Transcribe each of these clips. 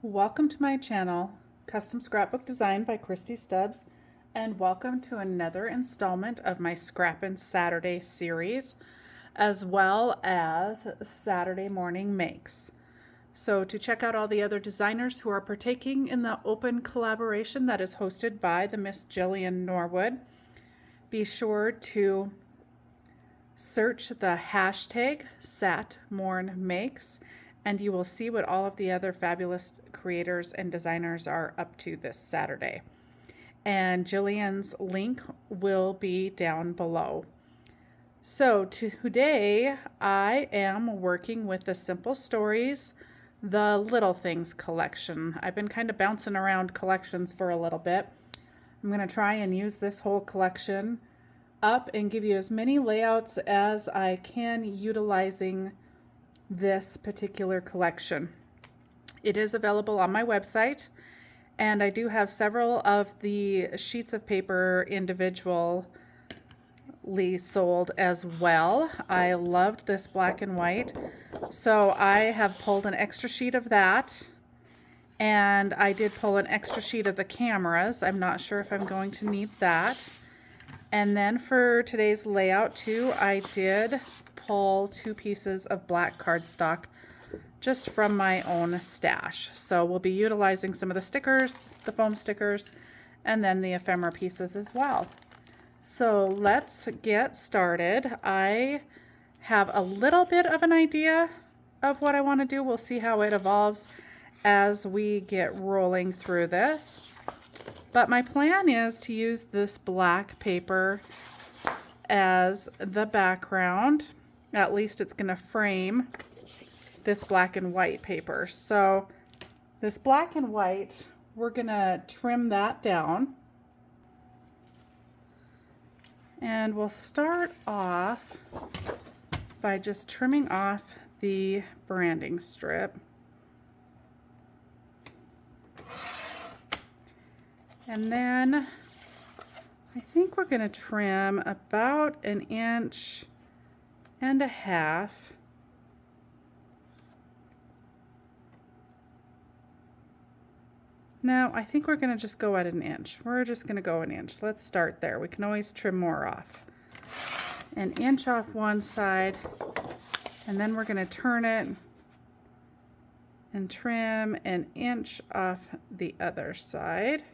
Welcome to my channel, Custom Scrapbook Design by Christy Stubbs, and welcome to another installment of my Scrappin Saturday series, as well as Saturday Morning Makes. So to check out all the other designers who are partaking in the open collaboration that is hosted by the Miss Jillian Norwood, be sure to search the hashtag satmornmakes, and you will see what all of the other fabulous creators and designers are up to this Saturday. And Jillian's link will be down below. So today I am working with the Simple Stories, the Little Things collection. I've been kind of bouncing around collections for a little bit. I'm going to try and use this whole collection up and give you as many layouts as I can utilizing this particular collection. It is available on my website, and I do have several of the sheets of paper individually sold as well. I loved this black and white, so I have pulled an extra sheet of that, and I did pull an extra sheet of the cameras. I'm not sure if I'm going to need that. And then for today's layout too, I did pull 2 pieces of black cardstock just from my own stash. So we'll be utilizing some of the stickers, the foam stickers, and then the ephemera pieces as well. So let's get started. I have a little bit of an idea of what I want to do. We'll see how it evolves as we get rolling through this. But my plan is to use this black paper as the background. At least it's going to frame this black and white paper. So this black and white, we're going to trim that down. And we'll start off by just trimming off the branding strip. And then I think we're going to trim about 1.5 inches. No, I think we're going to just go at 1 inch. We're just going to go 1 inch. Let's start there. We can always trim more off. 1 inch off one side, and then we're going to turn it and trim 1 inch off the other side.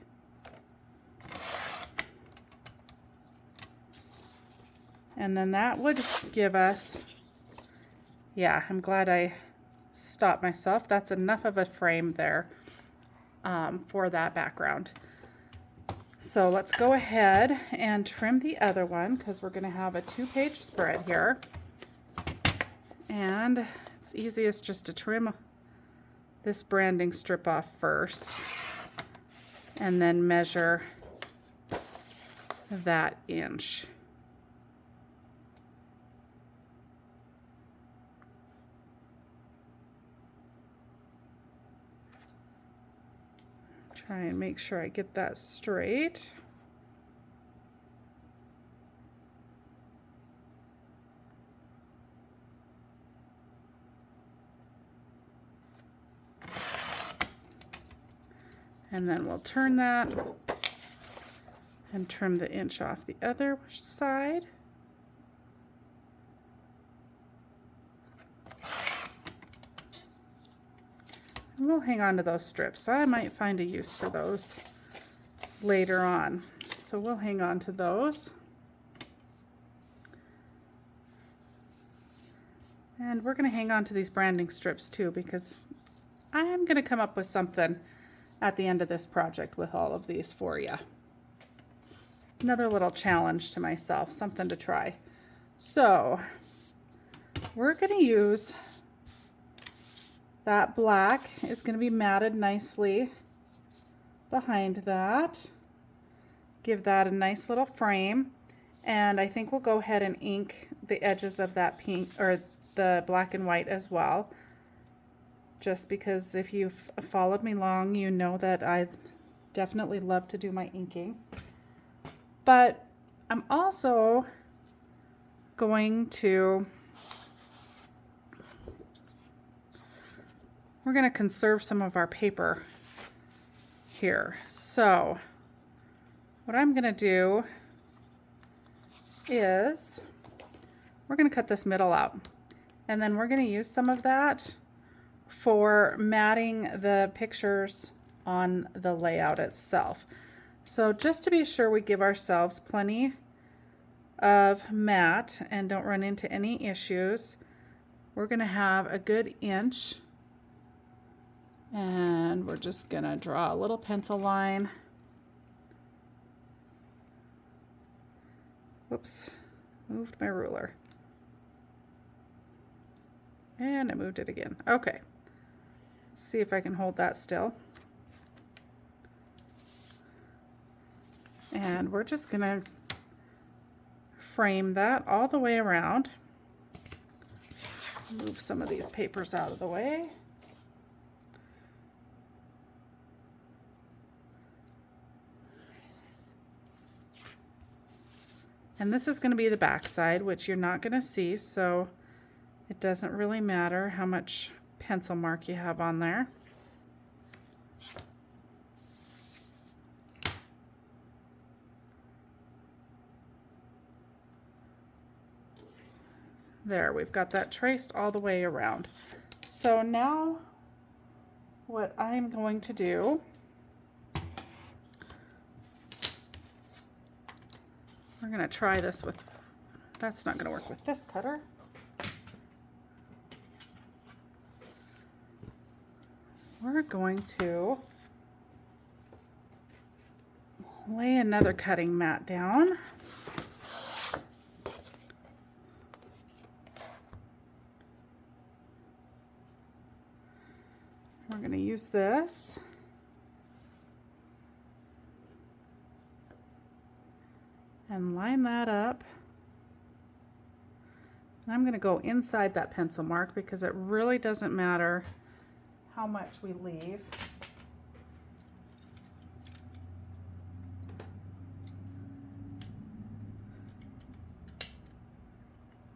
And then that would give us, yeah, I'm glad I stopped myself. That's enough of a frame there for that background. So let's go ahead and trim the other one because we're going to have a 2-page spread here. And it's easiest just to trim this branding strip off first and then measure that inch. Try and make sure I get that straight. And then we'll turn that and trim the inch off the other side. And we'll hang on to those strips. I might find a use for those later on. So we'll hang on to those. And we're going to hang on to these branding strips too, because I am going to come up with something at the end of this project with all of these for you. Another little challenge to myself, something to try. So we're going to use that black is going to be matted nicely behind that. Give that a nice little frame. And I think we'll go ahead and ink the edges of that pink or the black and white as well. Just because if you've followed me long, you know that I definitely love to do my inking. But I'm also going to we're going to conserve some of our paper here. So what I'm going to do is we're going to cut this middle out, and then we're going to use some of that for matting the pictures on the layout itself. So just to be sure we give ourselves plenty of mat and don't run into any issues, we're going to have a good inch, and we're just going to draw a little pencil line. Whoops, moved my ruler. And I moved it again. Okay, let's see if I can hold that still. And we're just gonna frame that all the way around. Move some of these papers out of the way. And this is going to be the back side, which you're not going to see, so it doesn't really matter how much pencil mark you have on there. There, we've got that traced all the way around. So now what I'm going to do, we're going to try this with, that's not going to work with this cutter. We're going to lay another cutting mat down. We're going to use this. And line that up. And I'm going to go inside that pencil mark because it really doesn't matter how much we leave.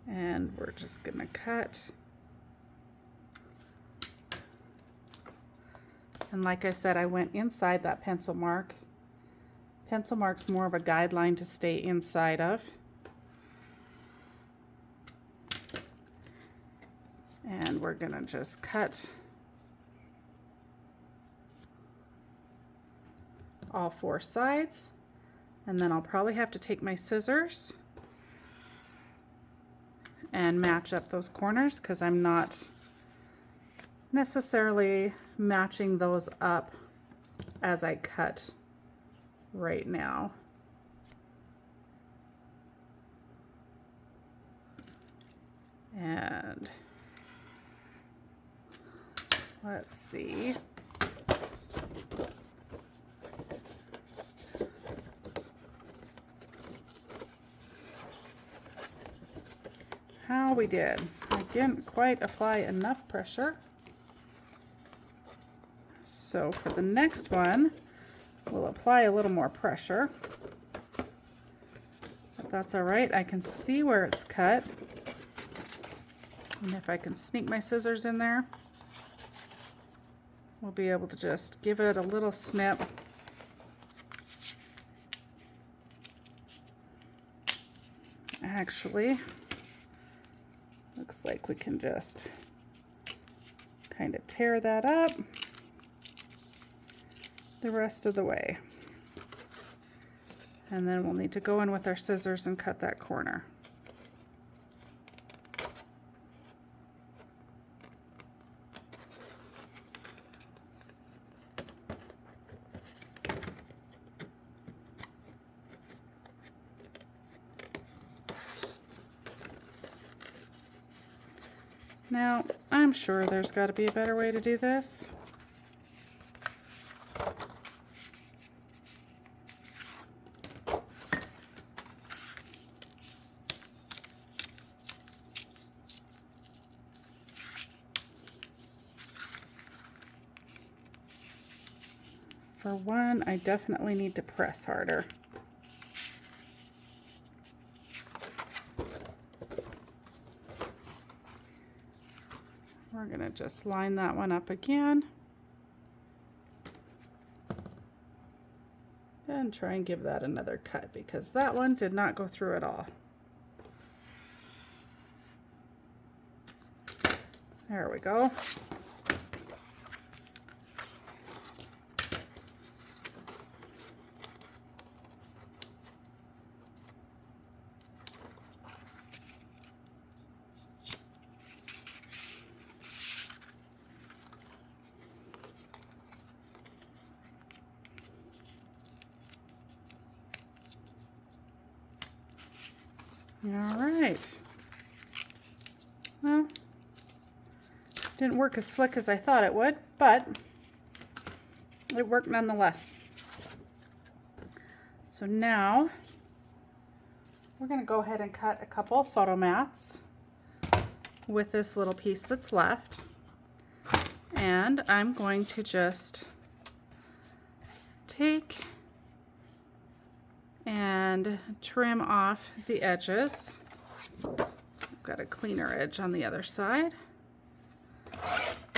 And we're just going to cut. And like I said, I went inside that pencil mark. Pencil mark's more of a guideline to stay inside of. And we're going to just cut all four sides. And then I'll probably have to take my scissors and match up those corners because I'm not necessarily matching those up as I cut right now. And let's see. How we did. I didn't quite apply enough pressure. So for the next one, we'll apply a little more pressure. But that's all right. I can see where it's cut. And if I can sneak my scissors in there, we'll be able to just give it a little snip. Actually, looks like we can just kind of tear that up the rest of the way. And then we'll need to go in with our scissors and cut that corner. Now, I'm sure there's got to be a better way to do this. For one, I definitely need to press harder. We're going to just line that one up again. And try and give that another cut because that one did not go through at all. There we go. All right. Well, didn't work as slick as I thought it would, but it worked nonetheless. So now we're going to go ahead and cut a couple of photo mats with this little piece that's left. And I'm going to just take and trim off the edges. I've got a cleaner edge on the other side.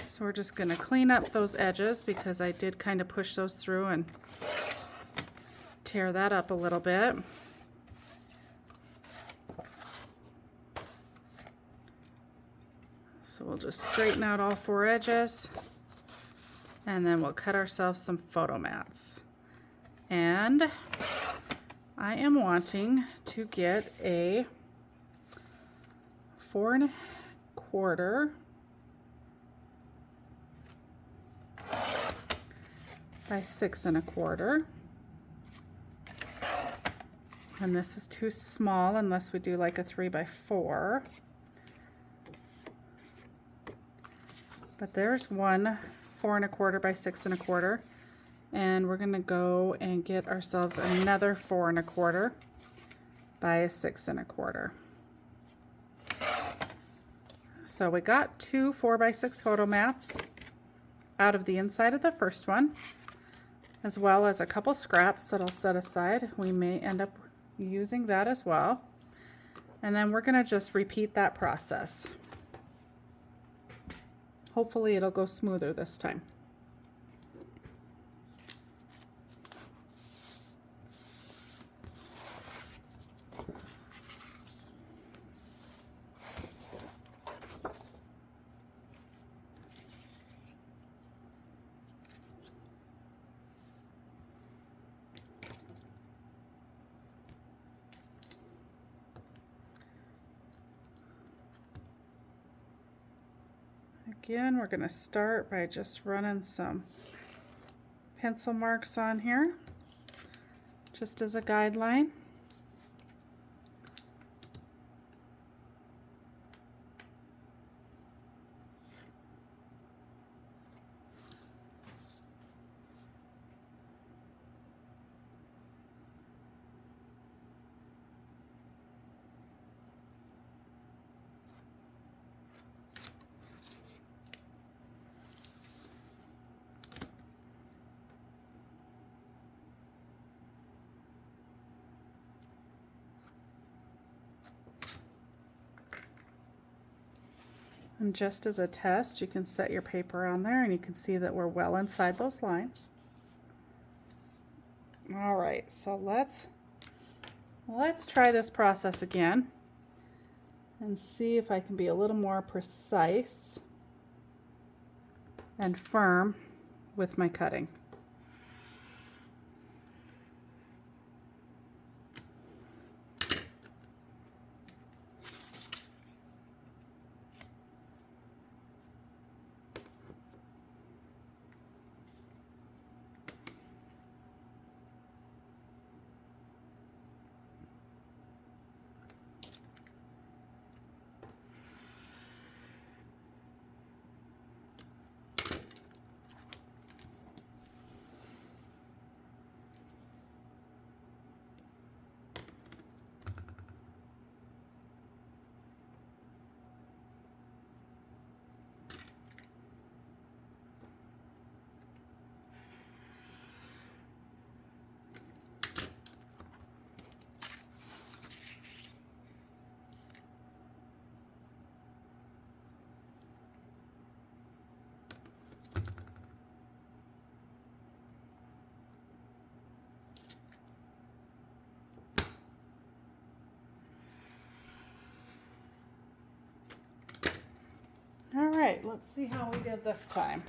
So we're just going to clean up those edges because I did kind of push those through and tear that up a little bit. So we'll just straighten out all 4 edges and then we'll cut ourselves some photo mats. And I am wanting to get a 4 1/4 by 6 1/4. And this is too small unless we do like a 3 by 4. But there's one 4 1/4 by 6 1/4. And we're gonna go and get ourselves another 4 1/4 by 6 1/4. So we got 2 4 by 6 photo mats out of the inside of the first one, as well as a couple scraps that I'll set aside. We may end up using that as well. And then we're gonna just repeat that process. Hopefully it'll go smoother this time. Again, we're going to start by just running some pencil marks on here, just as a guideline. And just as a test, you can set your paper on there and you can see that we're well inside those lines. All right, so let's try this process again and see if I can be a little more precise and firm with my cutting. All right, let's see how we did this time.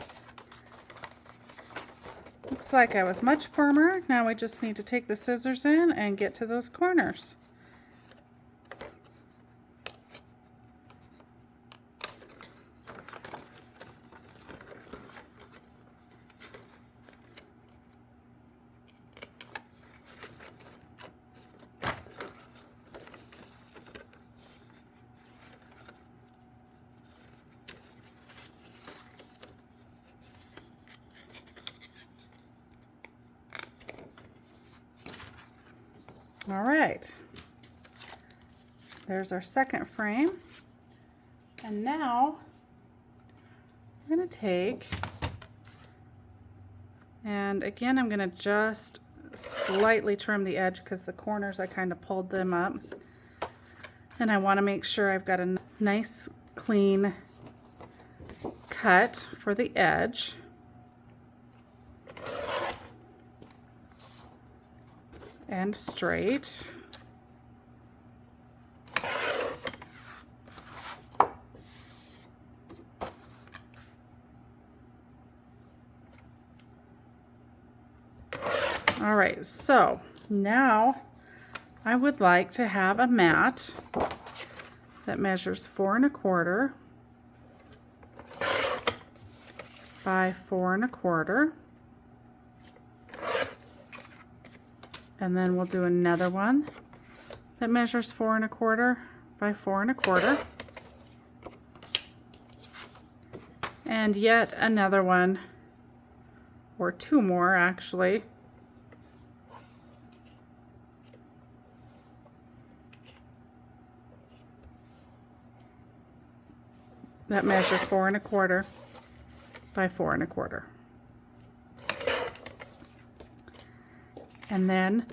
Looks like I was much firmer. Now we just need to take the scissors in and get to those corners. All right, there's our second frame. And now we're going to take, and again, I'm going to just slightly trim the edge because the corners, I kind of pulled them up. And I want to make sure I've got a nice, clean cut for the edge. And straight. All right, so now I would like to have a mat that measures 4 1/4 by 4 1/4. And then we'll do another one that measures 4 1/4 by 4 1/4. And yet another one, or 2 more actually, that measure 4 1/4 by 4 1/4. And then,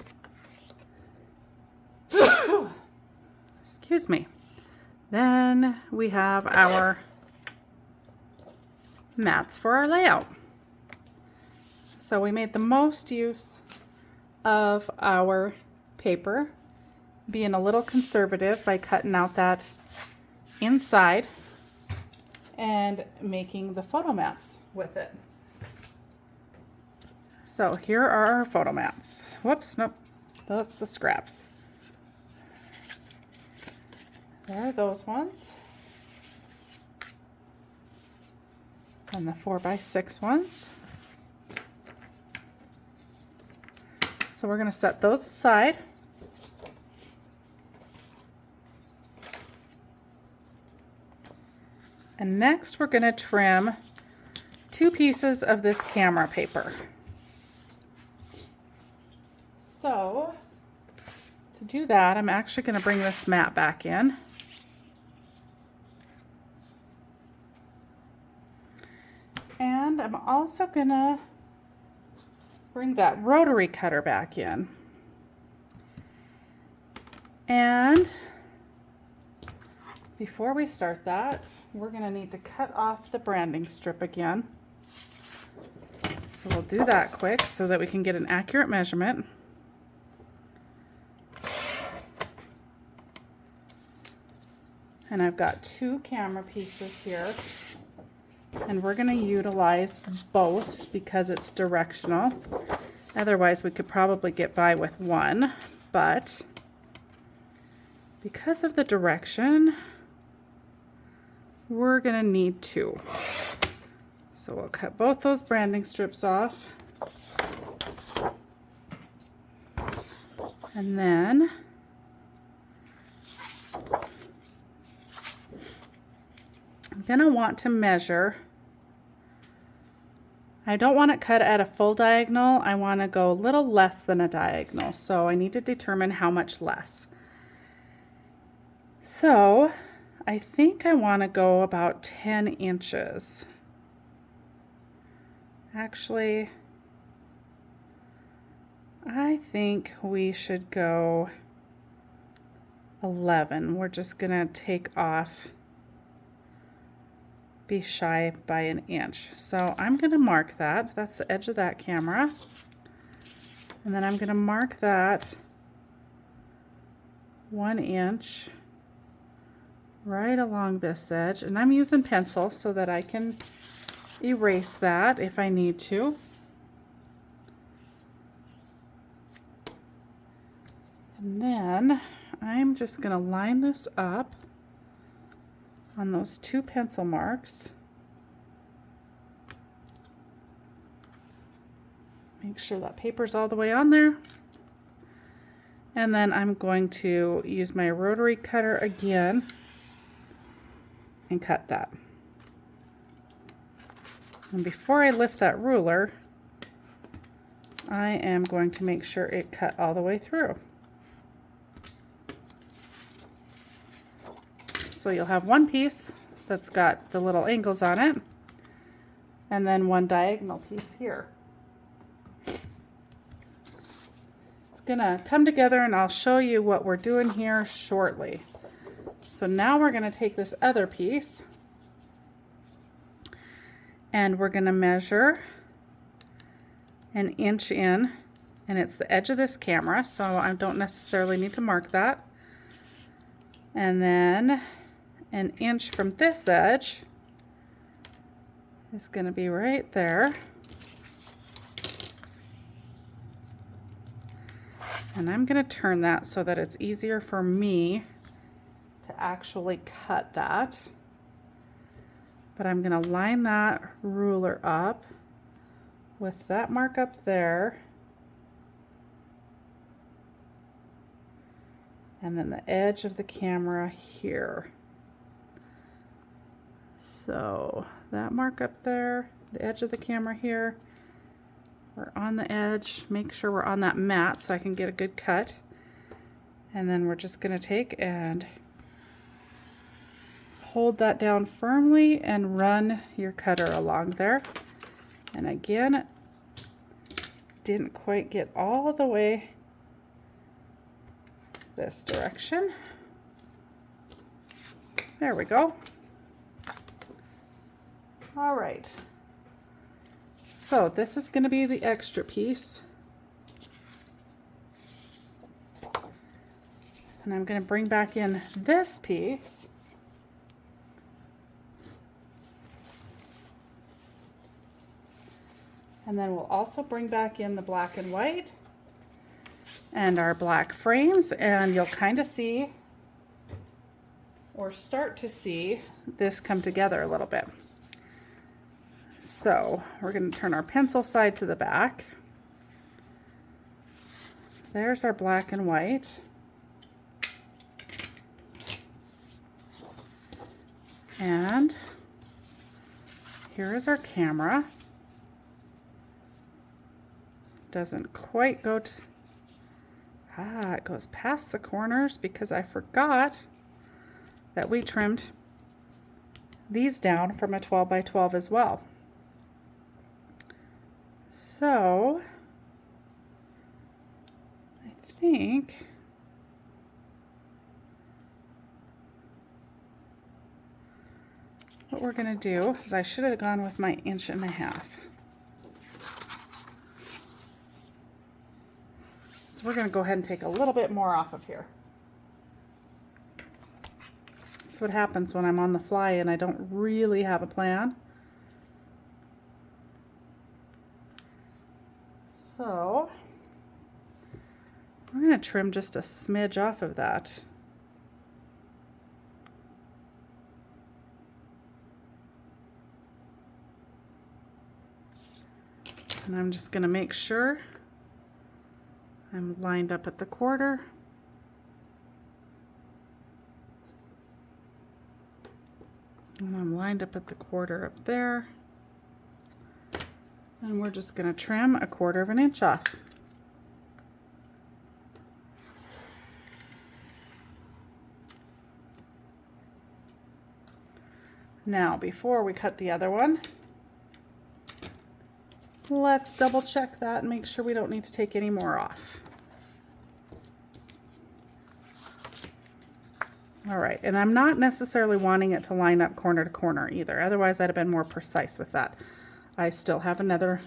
excuse me, then we have our mats for our layout. So we made the most use of our paper, being a little conservative by cutting out that inside and making the photo mats with it. So here are our photo mats. Whoops, nope, that's the scraps. There are those ones. And the 4 by 6 ones. So we're going to set those aside. And next we're going to trim 2 pieces of this camera paper. So to do that, I'm actually going to bring this mat back in. And I'm also going to bring that rotary cutter back in. And before we start that, we're going to need to cut off the branding strip again. So we'll do that quick so that we can get an accurate measurement. And I've got 2 camera pieces here, and we're going to utilize both because it's directional. Otherwise we could probably get by with 1, but because of the direction, we're going to need 2. So we'll cut both those branding strips off. And then I'm going to want to measure. I don't want it cut at a full diagonal. I want to go a little less than a diagonal. So I need to determine how much less. So I think I want to go about 10 inches. Actually, I think we should go 11. We're just going to take off, be shy by an inch. So I'm going to mark that. That's the edge of that camera. And then I'm going to mark that 1 inch right along this edge, and I'm using pencil so that I can erase that if I need to. And then I'm just going to line this up on those 2 pencil marks. Make sure that paper's all the way on there. And then I'm going to use my rotary cutter again and cut that. And before I lift that ruler, I am going to make sure it cut all the way through. So you'll have one piece that's got the little angles on it, and then one diagonal piece here. It's gonna come together, and I'll show you what we're doing here shortly. So now we're gonna take this other piece and we're gonna measure 1 inch in, and it's the edge of this camera, so I don't necessarily need to mark that. And then 1 inch from this edge is going to be right there. And I'm going to turn that so that it's easier for me to actually cut that. But I'm going to line that ruler up with that mark up there. And then the edge of the camera here. So that mark up there, the edge of the camera here, we're on the edge. Make sure we're on that mat so I can get a good cut. And then we're just going to take and hold that down firmly and run your cutter along there. And again, didn't quite get all the way this direction. There we go. All right, so this is going to be the extra piece, and I'm going to bring back in this piece, and then we'll also bring back in the black and white and our black frames, and you'll kind of see, or start to see, this come together a little bit. So we're going to turn our pencil side to the back. There's our black and white. And here is our camera. Doesn't quite go to... it goes past the corners because I forgot that we trimmed these down from a 12 by 12 as well. So I think what we're going to do is, I should have gone with my 1.5 inches. So we're going to go ahead and take a little bit more off of here. That's what happens when I'm on the fly and I don't really have a plan. So we're going to trim just a smidge off of that. And I'm just going to make sure I'm lined up at the quarter. And I'm lined up at the quarter up there. And we're just going to trim 1/4 inch off. Now, before we cut the other one, let's double check that and make sure we don't need to take any more off. All right, and I'm not necessarily wanting it to line up corner to corner either. Otherwise, I'd have been more precise with that. I still have another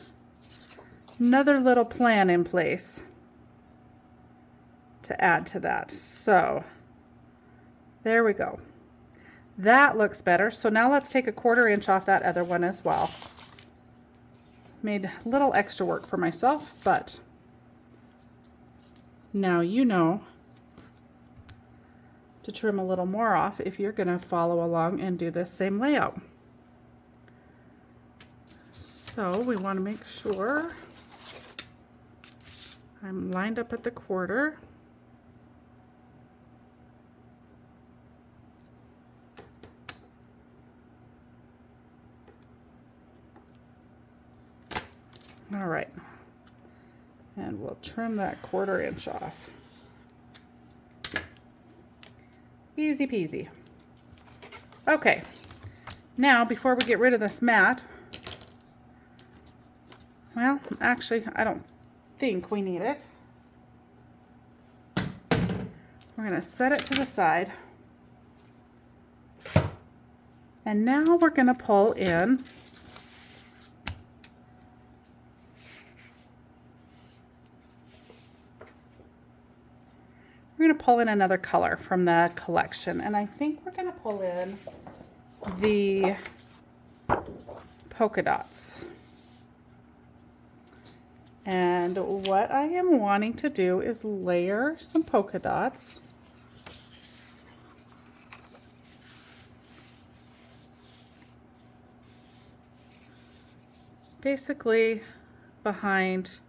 little plan in place to add to that. So there we go. That looks better. So now let's take a 1/4 inch off that other one as well. Made a little extra work for myself, but now you know to trim a little more off if you're going to follow along and do this same layout. So we want to make sure I'm lined up at the 1/4. All right, and we'll trim that 1/4 inch off. Easy peasy. Okay, now before we get rid of this mat, well, actually, I don't think we need it. We're going to set it to the side. And now we're going to pull in another color from the collection, and I think we're going to pull in the polka dots. And what I am wanting to do is layer some polka dots basically behind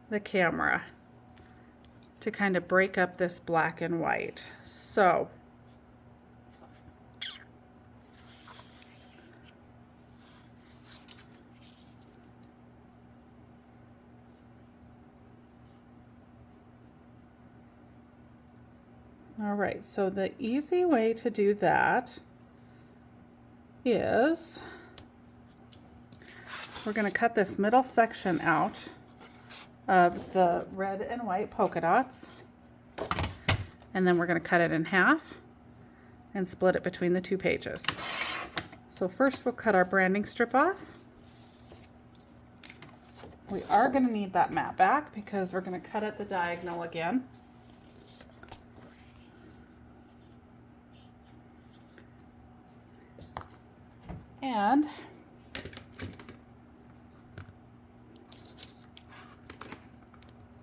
the camera to kind of break up this black and white. So all right, so the easy way to do that is we're going to cut this middle section out of the red and white polka dots, and then we're going to cut it in half and split it between the 2 pages. So first we'll cut our branding strip off. We are going to need that mat back because we're going to cut at the diagonal again. And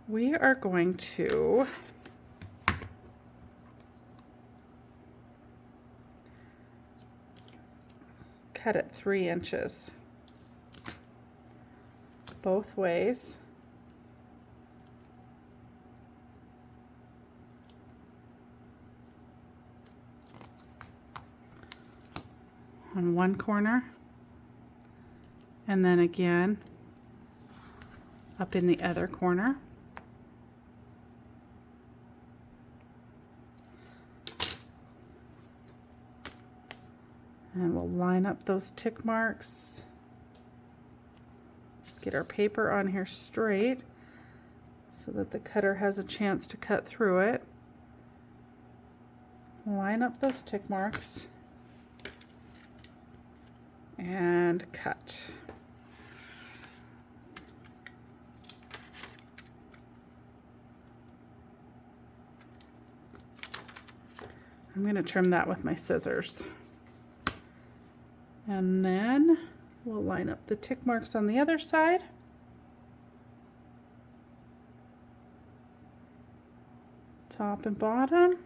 we are going to cut it 3 inches both ways. On one corner, and then again up in the other corner. And we'll line up those tick marks, get our paper on here straight so that the cutter has a chance to cut through it. Line up those tick marks and cut. I'm going to trim that with my scissors. And then we'll line up the tick marks on the other side. Top and bottom.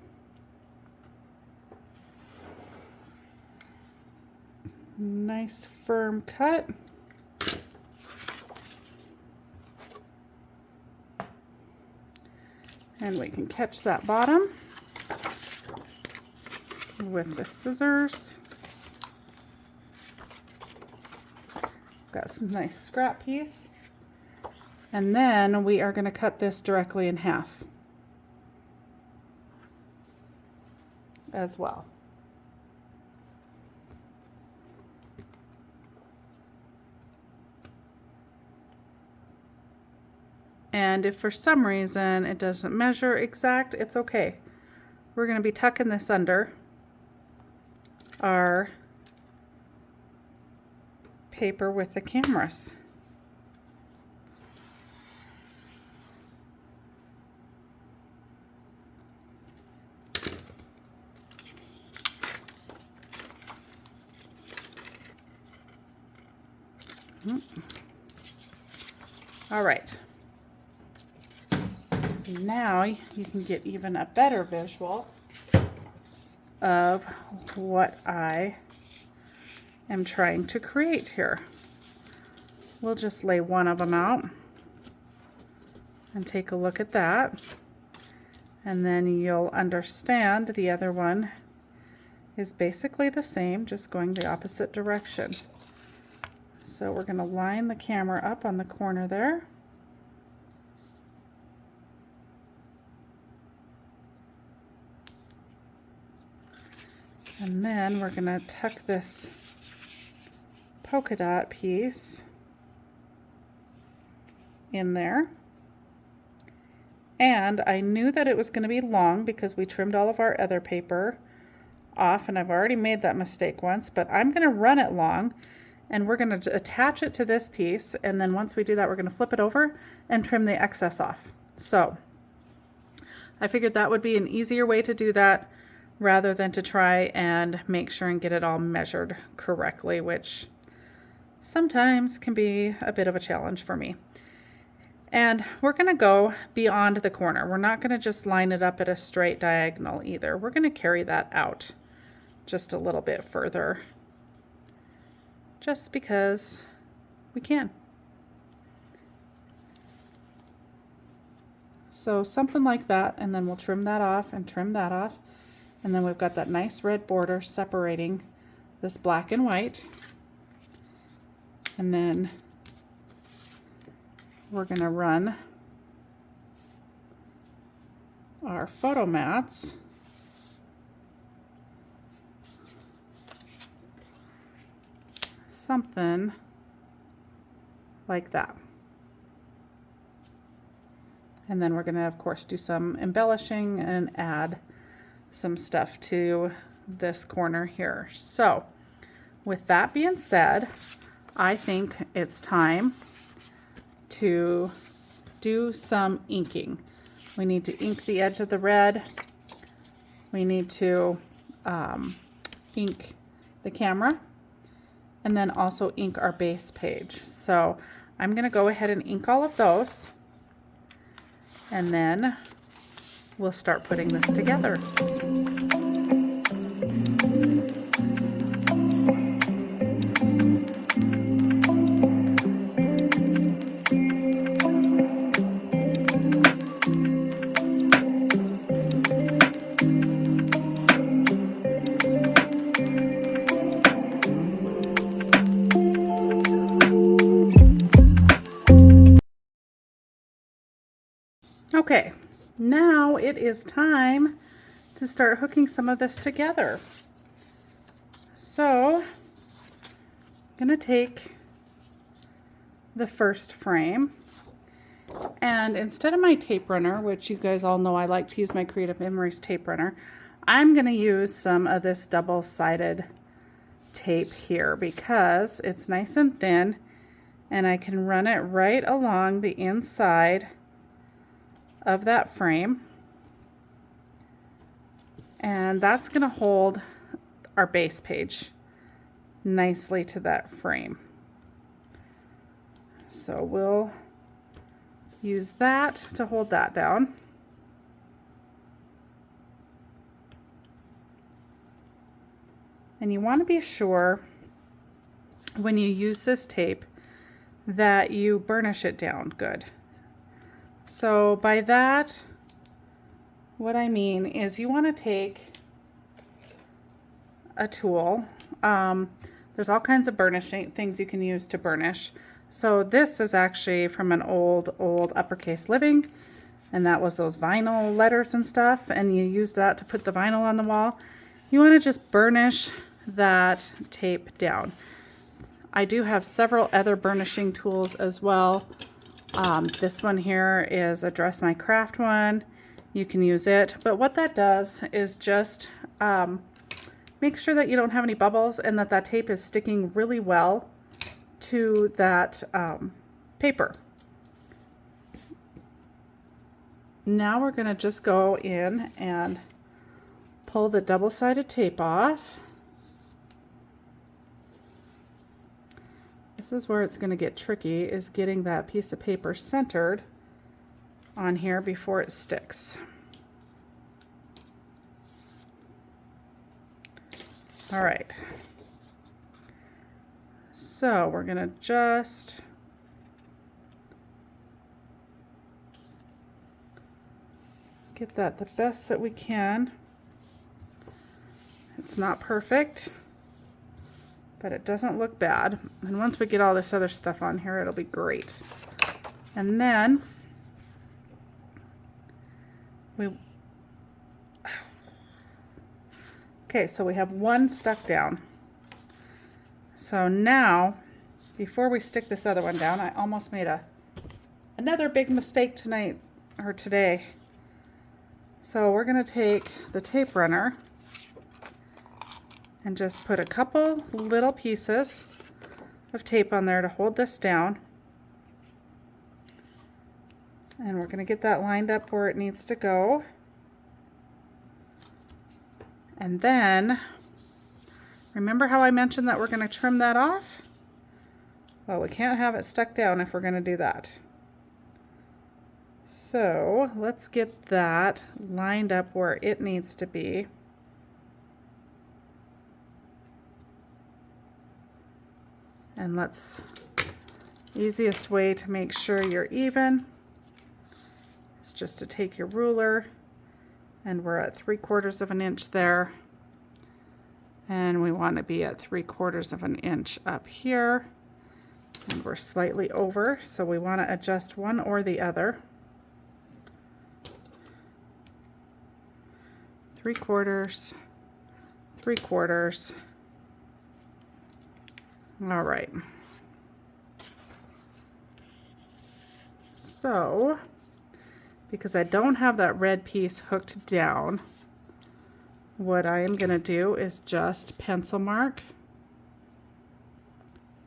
Nice firm cut. And we can catch that bottom with the scissors. Got some nice scrap piece. And then we are going to cut this directly in half as well. And if for some reason it doesn't measure exact, it's okay. We're going to be tucking this under our paper with the cameras. All right. Now you can get even a better visual of what I am trying to create here. We'll just lay one of them out and take a look at that, and then you'll understand the other one is basically the same, just going the opposite direction. So we're going to line the camera up on the corner there. And then we're going to tuck this polka dot piece in there. And I knew that it was going to be long because we trimmed all of our other paper off, and I've already made that mistake once, but I'm going to run it long, and we're going to attach it to this piece, and then once we do that, we're going to flip it over and trim the excess off. So I figured that would be an easier way to do that rather than to try and make sure and get it all measured correctly, which sometimes can be a bit of a challenge for me. And we're going to go beyond the corner. We're not going to just line it up at a straight diagonal either. We're going to carry that out just a little bit further, just because we can. So something like that, and then we'll trim that off and trim that off. And then we've got that nice red border separating this black and white. And then we're going to run our photo mats something like that. And then we're going to, of course, do some embellishing and add some stuff to this corner here. So with that being said, I think it's time to do some inking. We need to ink the edge of the red. We need to ink the camera, and then also ink our base page. So I'm going to go ahead and ink all of those, and then we'll start putting this together. Okay, now it is time to start hooking some of this together. So I'm going to take the first frame, and instead of my tape runner, which you guys all know I like to use my Creative Memories tape runner, I'm going to use some of this double-sided tape here because it's nice and thin, and I can run it right along the inside of that frame, and that's going to hold our base page nicely to that frame. So we'll use that to hold that down. And you want to be sure when you use this tape that you burnish it down good. So by that, what I mean is you want to take a tool. There's all kinds of burnishing things you can use to burnish. So this is actually from an old Uppercase Living, and that was those vinyl letters and stuff, and you use that to put the vinyl on the wall. You want to just burnish that tape down. I do have several other burnishing tools as well. This one here is a Dress My Craft one. You can use it, but what that does is just make sure that you don't have any bubbles and that that tape is sticking really well to that paper. Now we're going to just go in and pull the double-sided tape off. This is where it's going to get tricky, is getting that piece of paper centered on here before it sticks. All right. So we're going to just get that the best that we can. It's not perfect, but it doesn't look bad. And once we get all this other stuff on here, it'll be great. And then okay, so we have one stuck down. So now, before we stick this other one down, I almost made another big mistake tonight, or today. So we're gonna take the tape runner and just put a couple little pieces of tape on there to hold this down. And we're gonna get that lined up where it needs to go. And then, remember how I mentioned that we're gonna trim that off? Well, we can't have it stuck down if we're gonna do that. So let's get that lined up where it needs to be. And easiest way to make sure you're even is just to take your ruler, and we're at 3/4 of an inch there. And we want to be at 3/4 of an inch up here. And we're slightly over, so we want to adjust one or the other. 3/4, 3/4. All right. So, because I don't have that red piece hooked down, what I am going to do is just pencil mark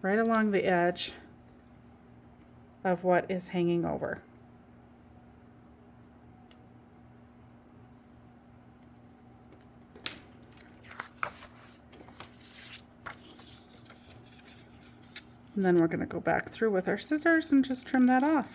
right along the edge of what is hanging over. And then we're going to go back through with our scissors and just trim that off.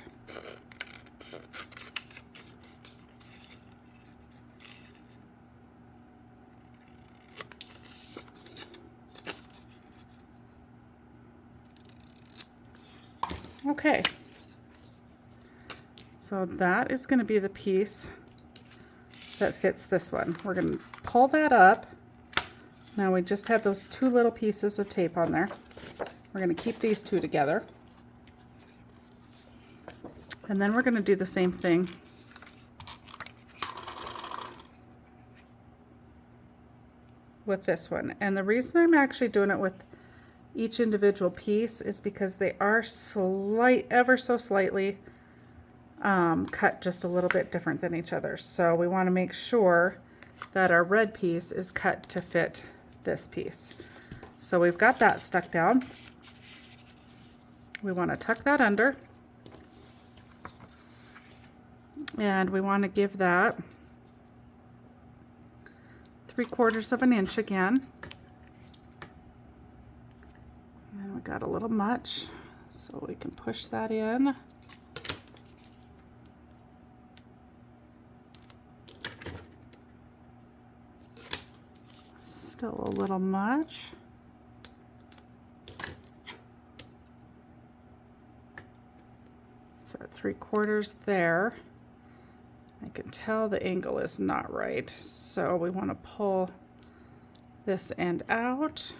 Okay, so that is going to be the piece that fits this one. We're going to pull that up. Now we just had those two little pieces of tape on there. We're going to keep these two together. And then we're going to do the same thing with this one. And the reason I'm actually doing it with each individual piece is because they are ever so slightly cut just a little bit different than each other. So we want to make sure that our red piece is cut to fit this piece. So we've got that stuck down. We want to tuck that under, and we want to give that 3/4 of an inch again. And we got a little much, so we can push that in. Still a little much. At 3/4 there. I can tell the angle is not right, so we want to pull this end out.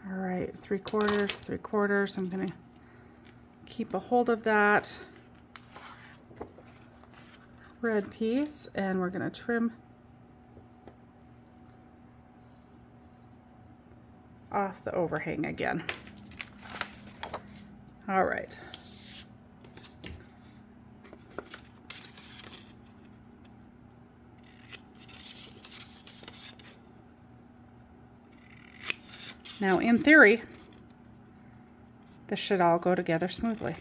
All right, 3/4, 3/4. I'm going to keep a hold of that red piece, and we're going to trim off the overhang again. All right. Now, in theory, this should all go together smoothly.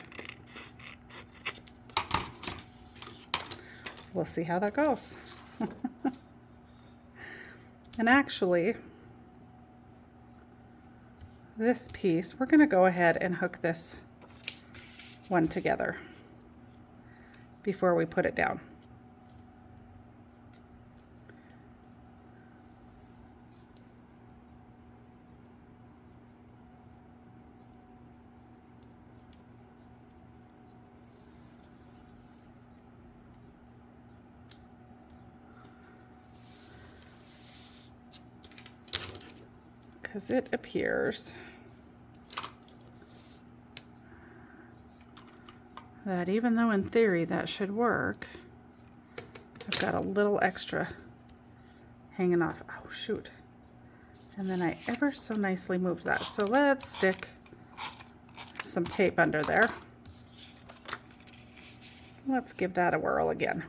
we'll see how that goes. And actually, this piece, we're going to go ahead and hook this one together before we put it down. Because it appears that even though in theory that should work, I've got a little extra hanging off. Oh shoot. And then I ever so nicely moved that. So let's stick some tape under there. Let's give that a whirl again.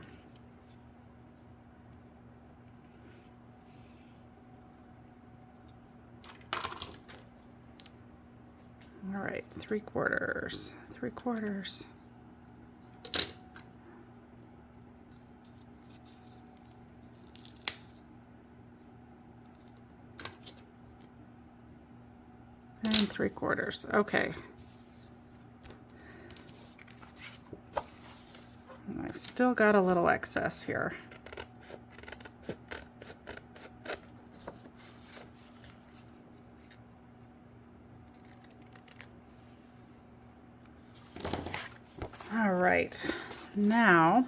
All right, 3/4, 3/4. And 3/4, okay. And I've still got a little excess here. All right, now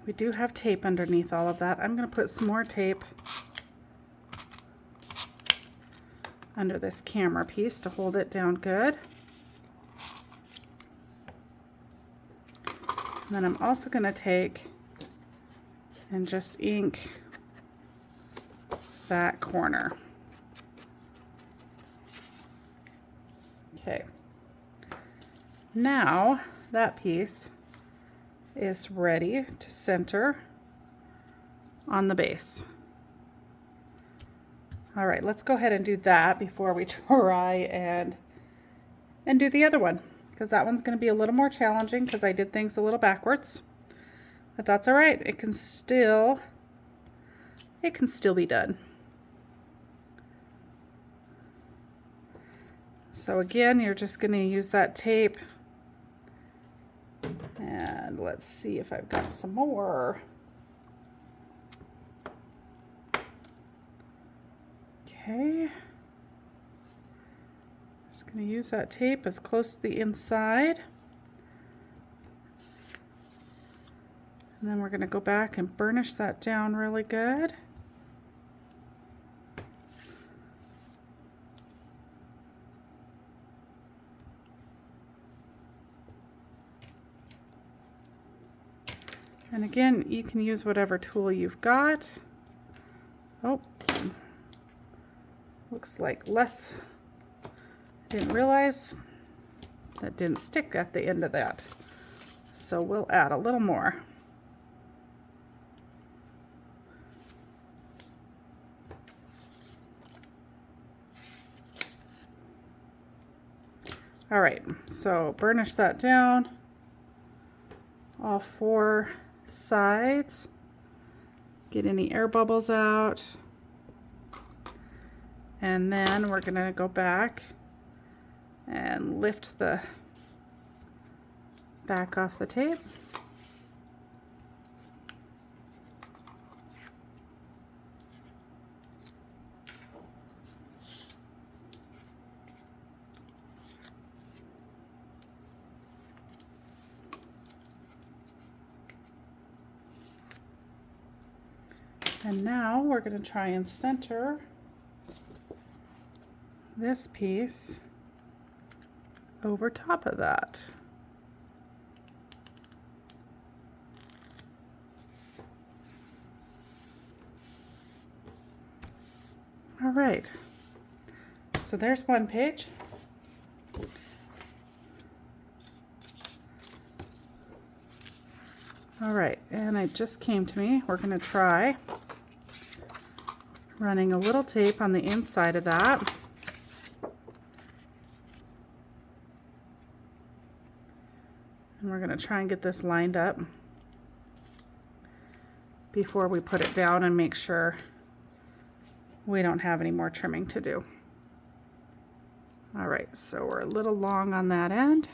we do have tape underneath all of that. I'm going to put some more tape under this camera piece to hold it down good. And then I'm also going to take and just ink that corner. Okay. Now that piece is ready to center on the base. All right, let's go ahead and do that before we try and do the other one, because that one's going to be a little more challenging because I did things a little backwards. But that's all right. It can still be done. So again, you're just going to use that tape. And let's see if I've got some more. Okay. Just going to use that tape as close to the inside. And then we're going to go back and burnish that down really good. And again, you can use whatever tool you've got. Oh, looks like less. I didn't realize that didn't stick at the end of that. So we'll add a little more. All right, so burnish that down, all 4 sides, get any air bubbles out, and then we're gonna go back and lift the back off the tape. And now we're going to try and center this piece over top of that. All right, so there's one page. All right, and it just came to me. We're going to try running a little tape on the inside of that. And we're We're going to try and get this lined up before we put it down and make sure we don't have any more trimming to do. All right, so we're a little long on that end.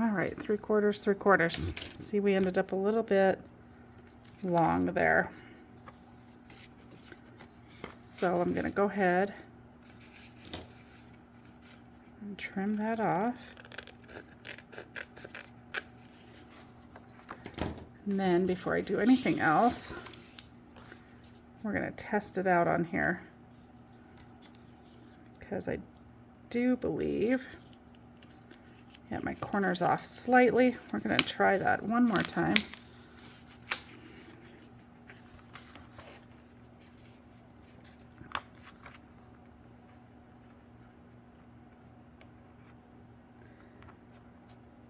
All right, 3/4, 3/4. See, we ended up a little bit long there. So I'm going to go ahead and trim that off. And then before I do anything else, we're going to test it out on here, because I do believe, yeah, my corner's off slightly. We're going to try that one more time.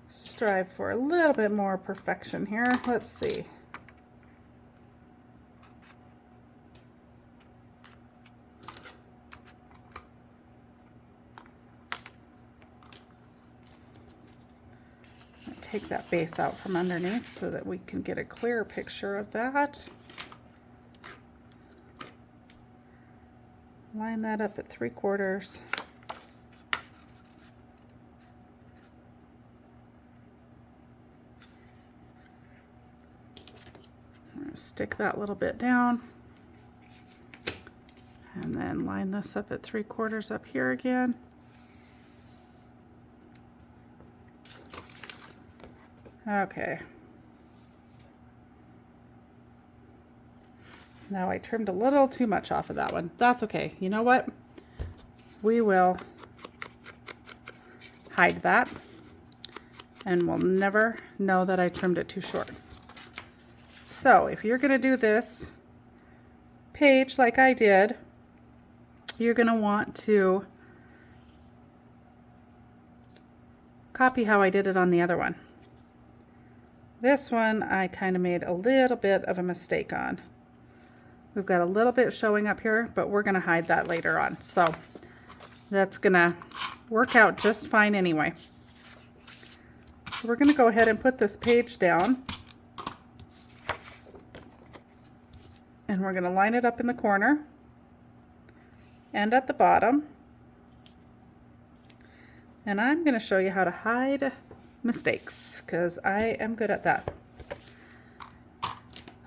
Strive for a little bit more perfection here. Let's see. Take that base out from underneath so that we can get a clearer picture of that. Line that up at 3/4. I'm going to stick that little bit down. And then line this up at 3/4 up here again. Okay. Now I trimmed a little too much off of that one. That's okay. You know what? We will hide that, and we'll never know that I trimmed it too short. So if you're going to do this page like I did, you're going to want to copy how I did it on the other one. This one I kind of made a little bit of a mistake on. We've got a little bit showing up here, but we're going to hide that later on. So that's going to work out just fine anyway. So we're going to go ahead and put this page down. And we're going to line it up in the corner and at the bottom. And I'm going to show you how to hide mistakes, because I am good at that.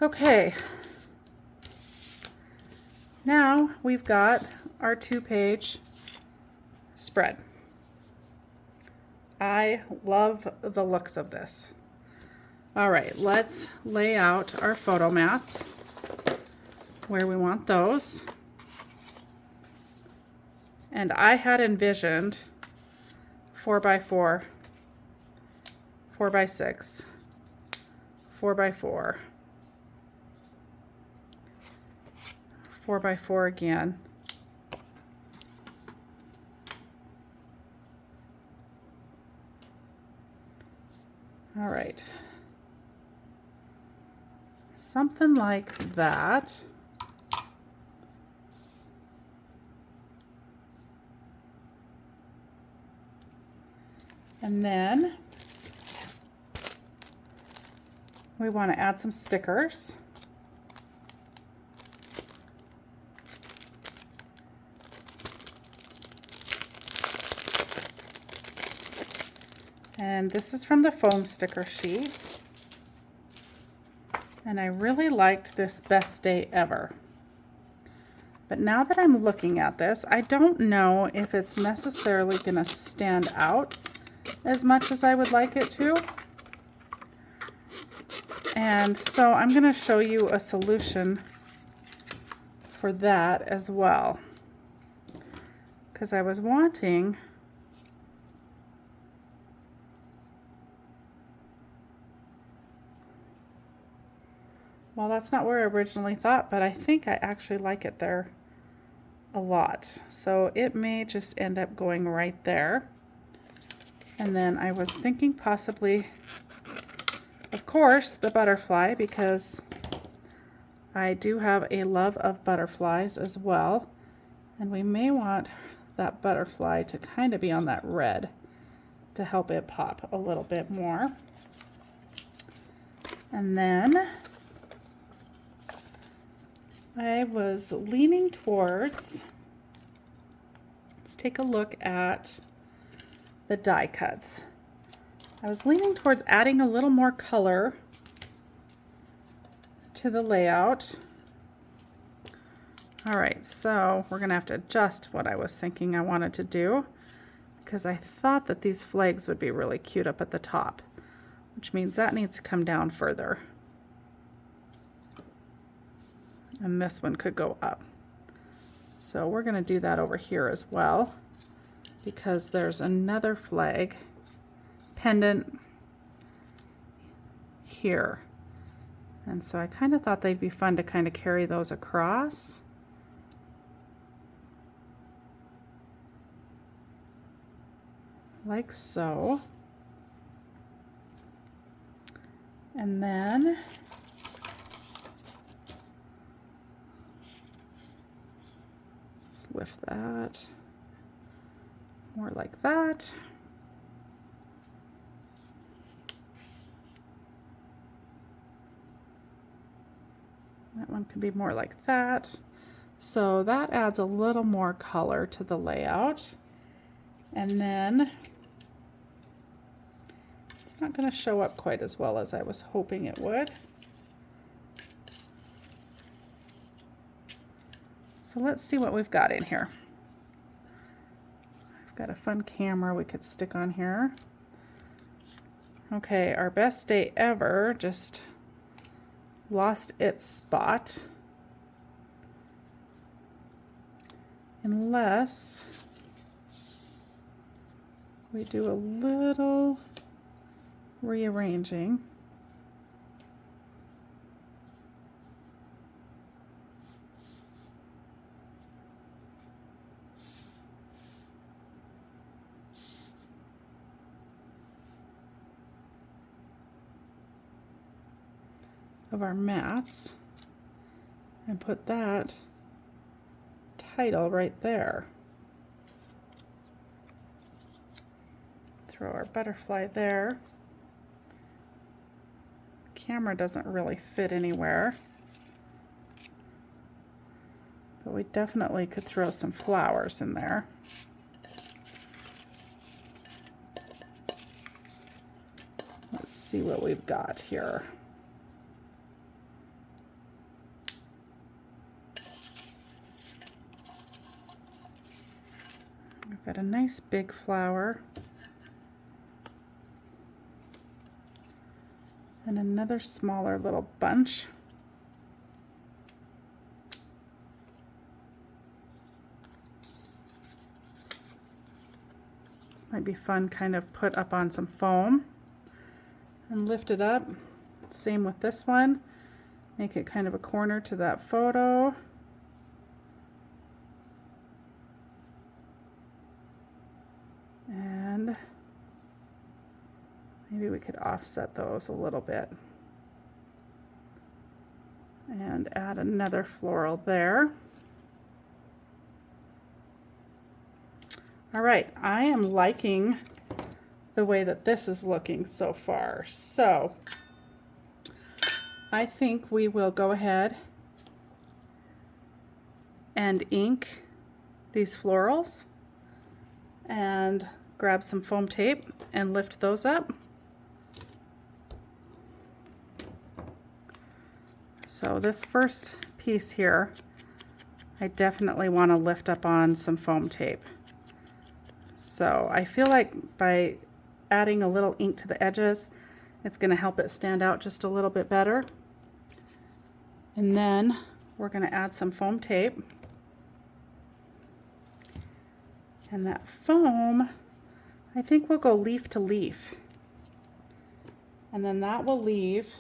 Okay, now we've got our 2-page spread. I love the looks of this. All right, let's lay out our photo mats where we want those. And I had envisioned 4x4, 4x6, 4x4, 4x4 again. All right. Something like that. And then we want to add some stickers. And this is from the foam sticker sheet. And I really liked this Best Day Ever. But now that I'm looking at this, I don't know if it's necessarily going to stand out as much as I would like it to. And so I'm going to show you a solution for that as well. Because I was wanting Well, that's not where I originally thought, but I think I actually like it there a lot. So it may just end up going right there. And then I was thinking possibly, of course, the butterfly, because I do have a love of butterflies as well. And we may want that butterfly to kind of be on that red to help it pop a little bit more. And then I was leaning towards, let's take a look at the die cuts. I was leaning towards adding a little more color to the layout. All right, so we're gonna have to adjust what I was thinking I wanted to do, because I thought that these flags would be really cute up at the top, which means that needs to come down further. And this one could go up. So we're gonna do that over here as well, because there's another flag pendant here. And so I kind of thought they'd be fun to kind of carry those across. Like so. And then let's lift that more like that. That one could be more like that. So that adds a little more color to the layout. And then it's not going to show up quite as well as I was hoping it would. So let's see what we've got in here. I've got a fun camera we could stick on here. Okay, our best day ever just lost its spot. Unless we do a little rearranging. Of our mats and put that title right there. Throw our butterfly there. Camera doesn't really fit anywhere, but we definitely could throw some flowers in there. Let's see what we've got here. We've got a nice big flower and another smaller little bunch. This might be fun, kind of put up on some foam and lift it up. Same with this one. Make it kind of a corner to that photo. And maybe we could offset those a little bit and add another floral there. All right, I am liking the way that this is looking so far. So I think we will go ahead and ink these florals and grab some foam tape and lift those up. So this first piece here, I definitely want to lift up on some foam tape. So I feel like by adding a little ink to the edges, it's going to help it stand out just a little bit better. And then we're going to add some foam tape. And that foam, I think we'll go leaf to leaf. And then that will leave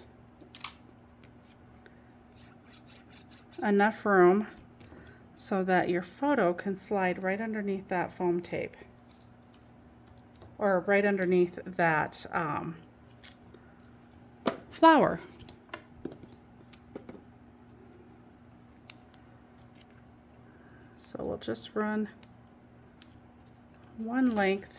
enough room so that your photo can slide right underneath that foam tape, or right underneath that flower. So we'll just run one length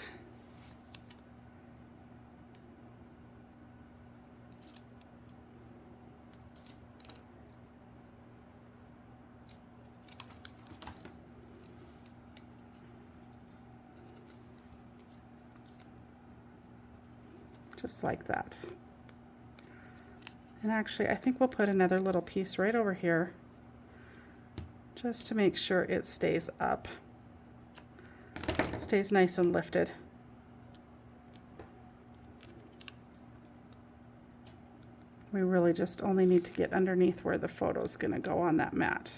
just like that. And actually, I think we'll put another little piece right over here just to make sure it stays up. It stays nice and lifted. We really just only need to get underneath where the photo's gonna go on that mat.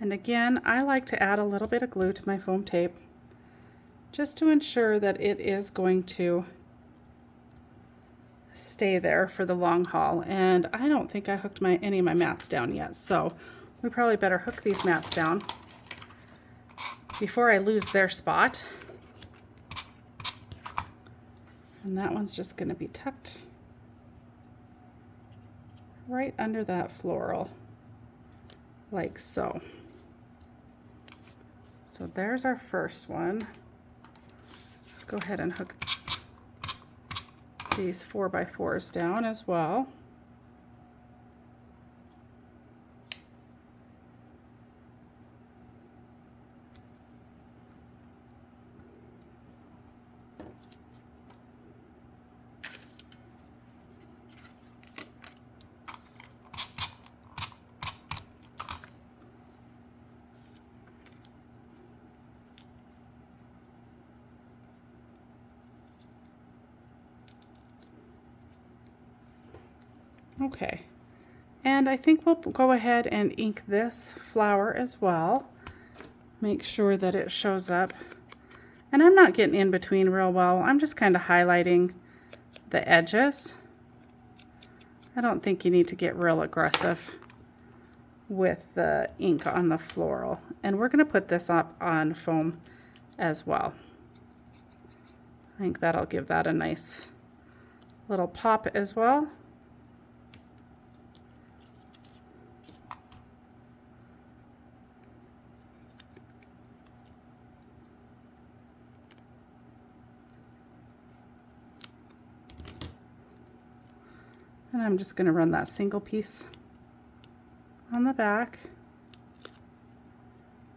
And again, I like to add a little bit of glue to my foam tape just to ensure that it is going to stay there for the long haul. And I don't think I hooked any of my mats down yet, so we probably better hook these mats down before I lose their spot. And that one's just going to be tucked right under that floral, like so. So there's our first one. Let's go ahead and hook these 4x4s down as well. Okay, and I think we'll go ahead and ink this flower as well. Make sure that it shows up. And I'm not getting in between real well. I'm just kind of highlighting the edges. I don't think you need to get real aggressive with the ink on the floral. And we're going to put this up on foam as well. I think that'll give that a nice little pop as well. And I'm just going to run that single piece on the back.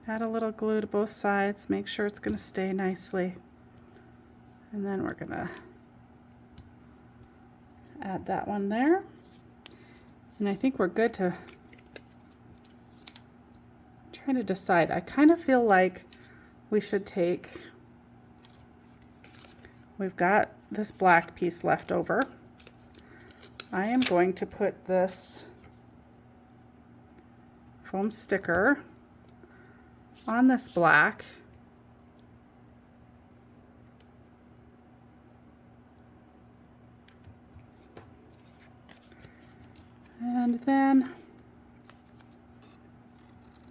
Add a little glue to both sides, make sure it's going to stay nicely. And then we're going to add that one there. And I think we're good to try to decide. I kind of feel like we should take, we've got this black piece left over. I am going to put this foam sticker on this black. And then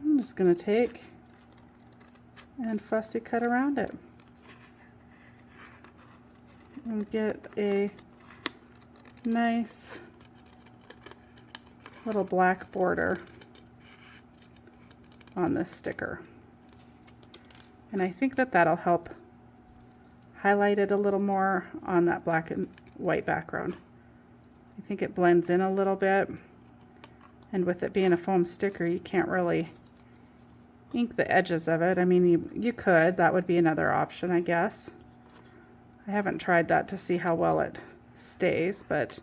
I'm just going to take and fussy cut around it and get a nice little black border on this sticker. And I think that that'll help highlight it a little more on that black and white background. I think it blends in a little bit, and with it being a foam sticker, you can't really ink the edges of it. I mean, you could, that would be another option, I guess. I haven't tried that to see how well it stays, but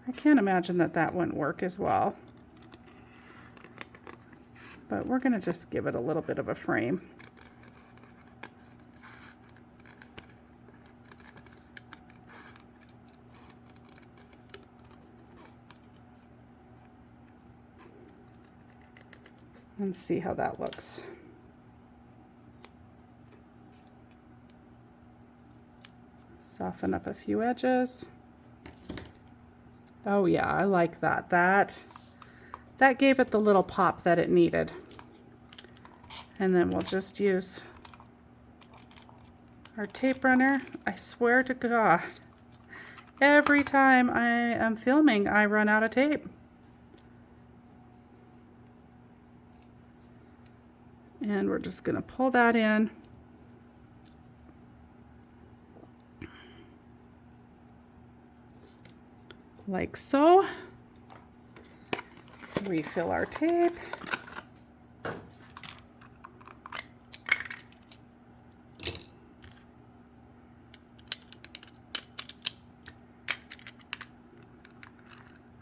I can't imagine that that wouldn't work as well. But we're going to just give it a little bit of a frame. And see how that looks. Soften up a few edges. Oh yeah, I like that. That gave it the little pop that it needed. And then we'll just use our tape runner. I swear to God, every time I am filming, I run out of tape. And we're just gonna pull that in. Like so. Refill our tape.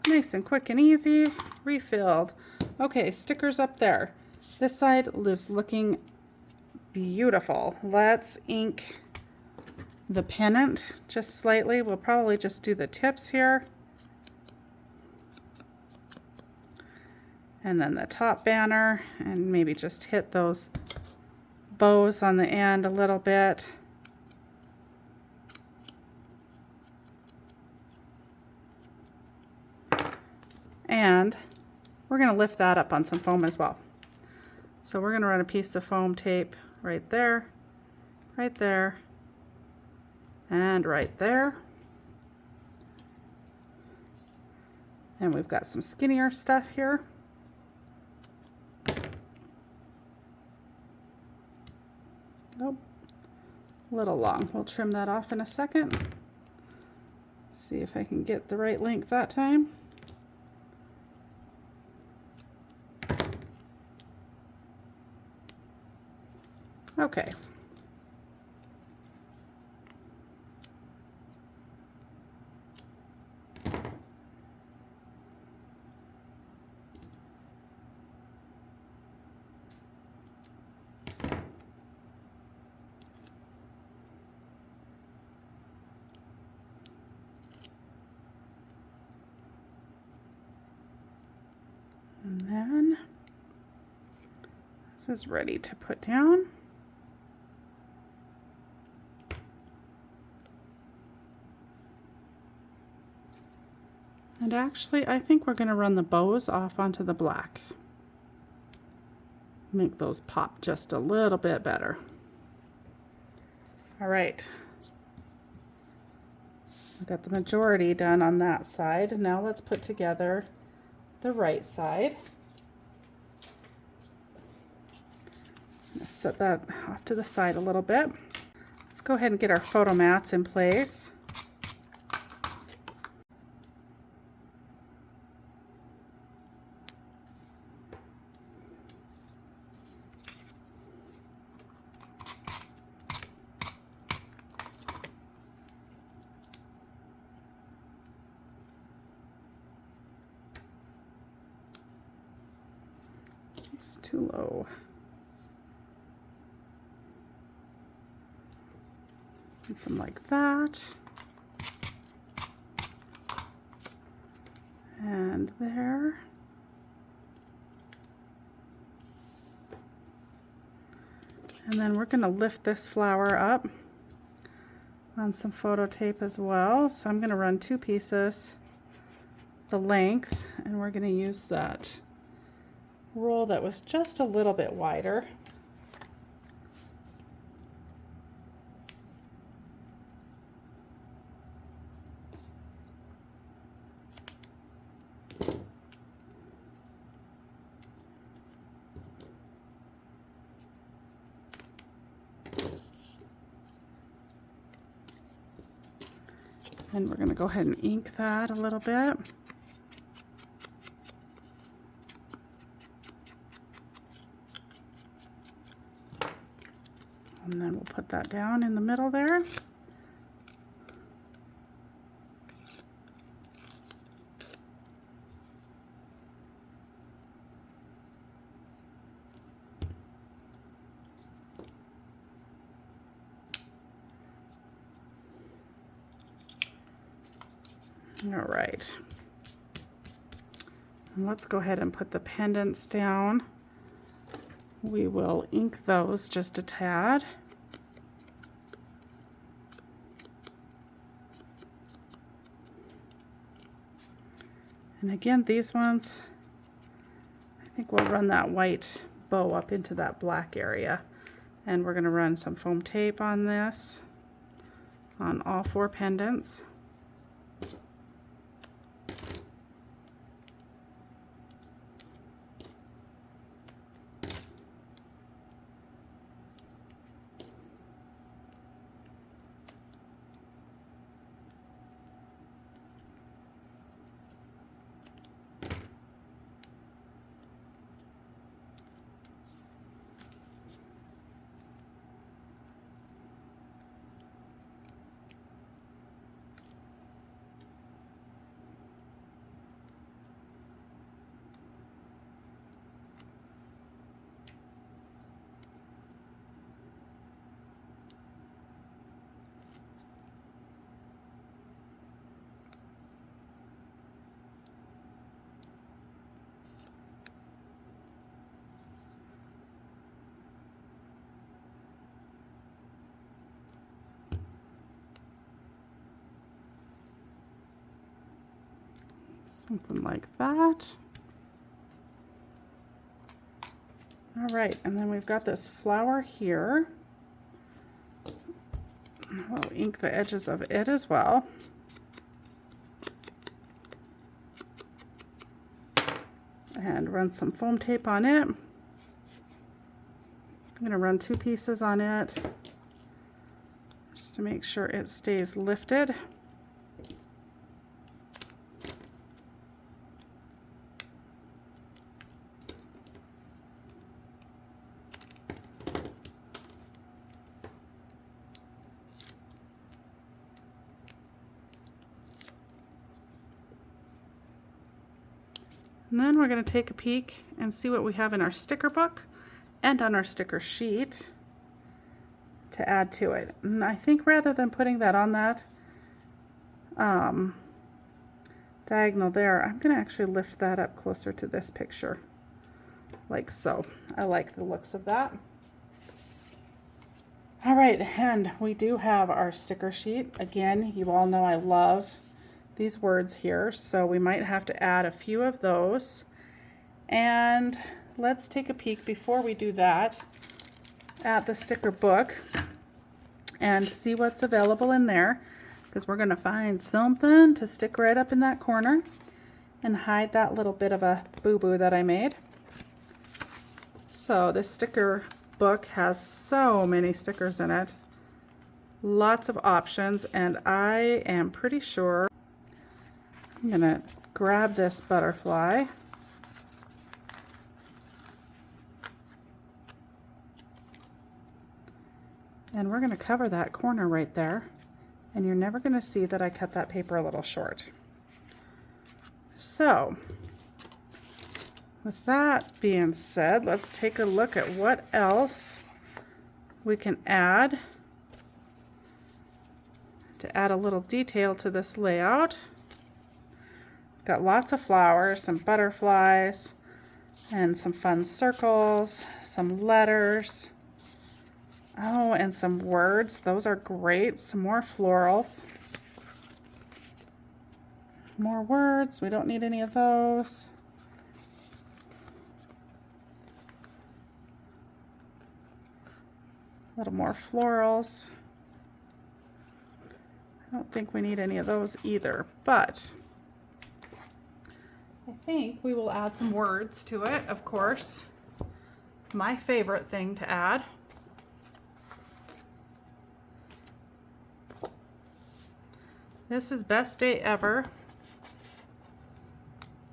Nice and quick and easy, refilled. Okay, stickers up there. This side is looking beautiful. Let's ink the pennant just slightly. We'll probably just do the tips here. And then the top banner, and maybe just hit those bows on the end a little bit. And we're going to lift that up on some foam as well. So we're going to run a piece of foam tape right there, and right there. And we've got some skinnier stuff here. Nope, a little long. We'll trim that off in a second. See if I can get the right length that time. Okay. And then this is ready to put down. And actually, I think we're going to run the bows off onto the black. Make those pop just a little bit better. All right. I got the majority done on that side. Now let's put together the right side. Let's set that off to the side a little bit. Let's go ahead and get our photo mats in place. It's too low. Something like that. And there. And then we're going to lift this flower up on some photo tape as well. So I'm going to run 2 pieces the length, and we're going to use that roll that was just a little bit wider. And we're going to go ahead and ink that a little bit. And then we'll put that down in the middle there. All right. And let's go ahead and put the pendants down. We will ink those just a tad. And again, these ones, I think we'll run that white bow up into that black area. And we're going to run some foam tape on this, on all 4 pendants. Something like that. All right, and then we've got this flower here. We'll ink the edges of it as well. And run some foam tape on it. I'm going to run 2 pieces on it just to make sure it stays lifted. And then we're going to take a peek and see what we have in our sticker book and on our sticker sheet to add to it. And I think rather than putting that on that diagonal there, I'm going to actually lift that up closer to this picture, like so. I like the looks of that. All right, and we do have our sticker sheet. Again, you all know I love these words here, so we might have to add a few of those. And let's take a peek before we do that at the sticker book and see what's available in there, because we're going to find something to stick right up in that corner and hide that little bit of a boo-boo that I made. So this sticker book has so many stickers in it, lots of options, and I am pretty sure I'm going to grab this butterfly and we're going to cover that corner right there, and you're never going to see that I cut that paper a little short. So with that being said, let's take a look at what else we can add to add a little detail to this layout. Got lots of flowers, some butterflies, and some fun circles, some letters. Oh, and some words. Those are great. Some more florals. More words. We don't need any of those. A little more florals. I don't think we need any of those either, but I think we will add some words to it, of course. My favorite thing to add. This is Best Day Ever.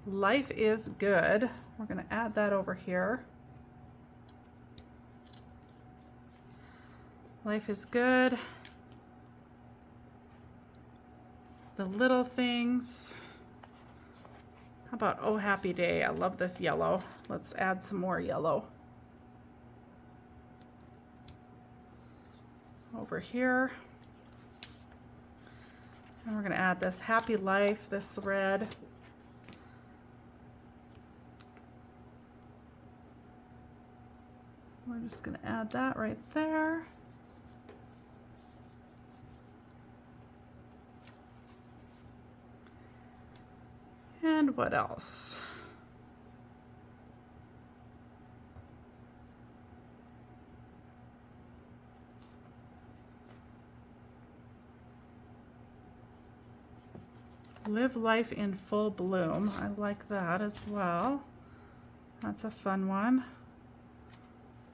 Life is good. We're going to add that over here. Life is good. The little things. How about Oh Happy Day? I love this yellow. Let's add some more yellow. Over here. And we're going to add this Happy Life, this red. We're just going to add that right there. And what else? Live life in full bloom. I like that as well. That's a fun one.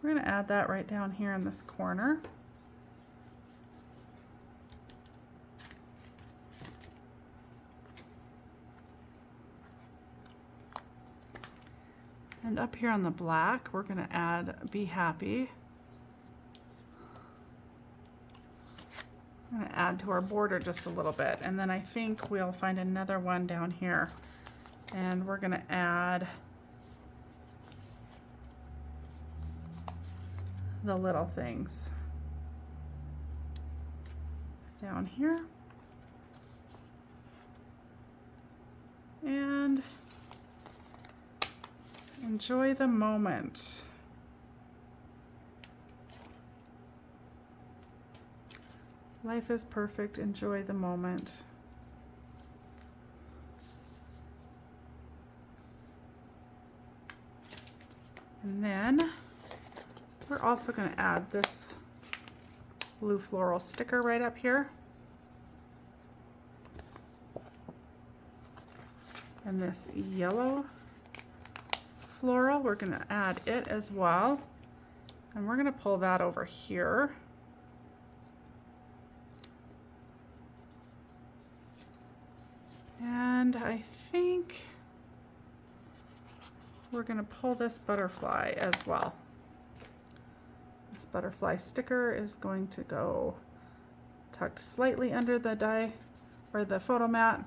We're going to add that right down here in this corner. And up here on the black, we're going to add Be Happy. I'm going to add to our border just a little bit, and then I think we'll find another one down here, and we're going to add the little things down here, and enjoy the moment. Life is perfect. Enjoy the moment. And then we're also going to add this blue floral sticker right up here. And this yellow floral, we're going to add it as well. And we're going to pull that over here. And I think we're going to pull this butterfly as well. This butterfly sticker is going to go tucked slightly under the die or the photo mat.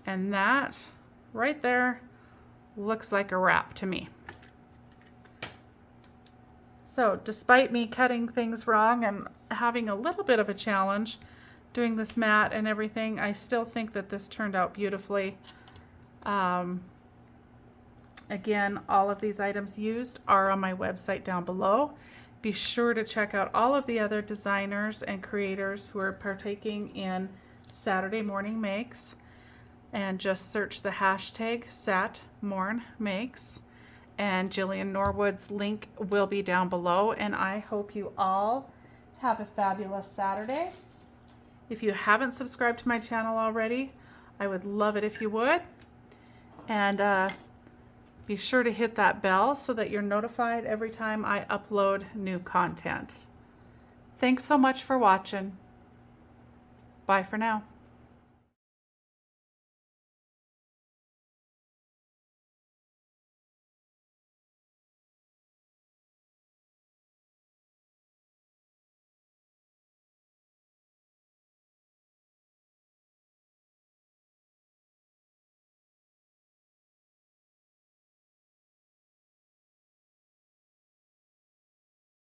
And that right there looks like a wrap to me. So despite me cutting things wrong and having a little bit of a challenge doing this mat and everything, I still think that this turned out beautifully. Again, all of these items used are on my website down below. Be sure to check out all of the other designers and creators who are partaking in Saturday Morning Makes, and just search the hashtag satmornmakes, and Jillian Norwood's link will be down below. And I hope you all have a fabulous Saturday. If you haven't subscribed to my channel already, I would love it if you would. And be sure to hit that bell so that you're notified every time I upload new content. Thanks so much for watching. Bye for now.